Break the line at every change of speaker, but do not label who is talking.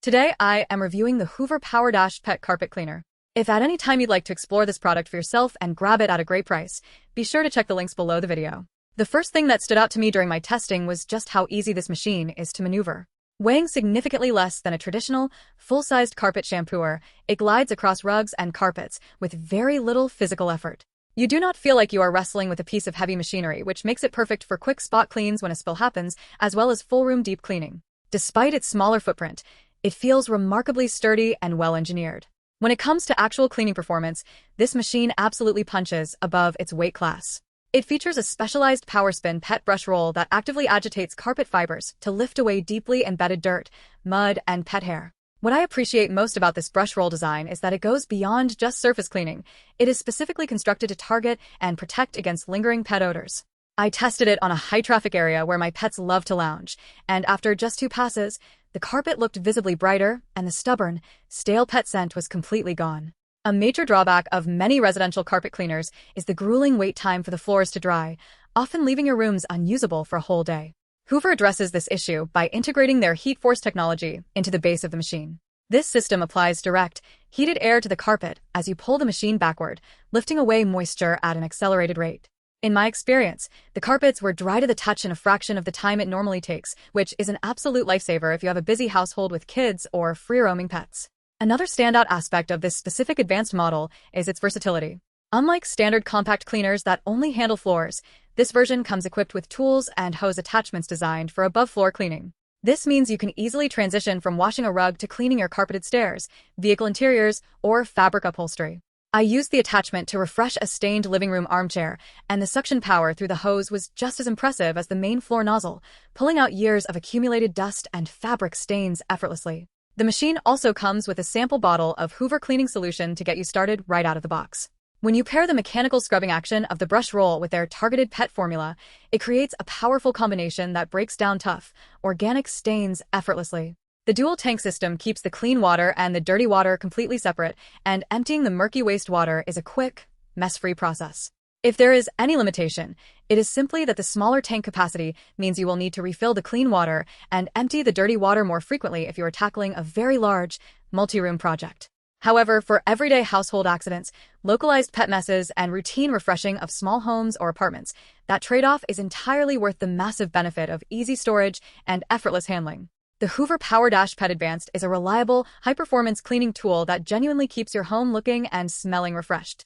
Today, I am reviewing the Hoover PowerDash Pet Carpet Cleaner. If at any time you'd like to explore this product for yourself and grab it at a great price, be sure to check the links below the video. The first thing that stood out to me during my testing was just how easy this machine is to maneuver. Weighing significantly less than a traditional, full-sized carpet shampooer, it glides across rugs and carpets with very little physical effort. You do not feel like you are wrestling with a piece of heavy machinery, which makes it perfect for quick spot cleans when a spill happens, as well as full-room deep cleaning. Despite its smaller footprint, it feels remarkably sturdy and well-engineered. When it comes to actual cleaning performance, this machine absolutely punches above its weight class. It features a specialized PowerSpin pet brush roll that actively agitates carpet fibers to lift away deeply embedded dirt, mud, and pet hair. What I appreciate most about this brush roll design is that it goes beyond just surface cleaning. It is specifically constructed to target and protect against lingering pet odors. I tested it on a high-traffic area where my pets love to lounge, and after just 2 passes, the carpet looked visibly brighter, and the stubborn, stale pet scent was completely gone. A major drawback of many residential carpet cleaners is the grueling wait time for the floors to dry, often leaving your rooms unusable for a whole day. Hoover addresses this issue by integrating their HeatForce technology into the base of the machine. This system applies direct, heated air to the carpet as you pull the machine backward, lifting away moisture at an accelerated rate. In my experience, the carpets were dry to the touch in a fraction of the time it normally takes, which is an absolute lifesaver if you have a busy household with kids or free-roaming pets. Another standout aspect of this specific advanced model is its versatility. Unlike standard compact cleaners that only handle floors, this version comes equipped with tools and hose attachments designed for above-floor cleaning. This means you can easily transition from washing a rug to cleaning your carpeted stairs, vehicle interiors, or fabric upholstery. I used the attachment to refresh a stained living room armchair, and the suction power through the hose was just as impressive as the main floor nozzle, pulling out years of accumulated dust and fabric stains effortlessly. The machine also comes with a sample bottle of Hoover cleaning solution to get you started right out of the box. When you pair the mechanical scrubbing action of the brush roll with their targeted pet formula, it creates a powerful combination that breaks down tough, organic stains effortlessly. The dual tank system keeps the clean water and the dirty water completely separate, and emptying the murky wastewater is a quick, mess-free process. If there is any limitation, it is simply that the smaller tank capacity means you will need to refill the clean water and empty the dirty water more frequently if you are tackling a very large, multi-room project. However, for everyday household accidents, localized pet messes, and routine refreshing of small homes or apartments, that trade-off is entirely worth the massive benefit of easy storage and effortless handling. The Hoover PowerDash Pet Advanced is a reliable, high-performance cleaning tool that genuinely keeps your home looking and smelling refreshed.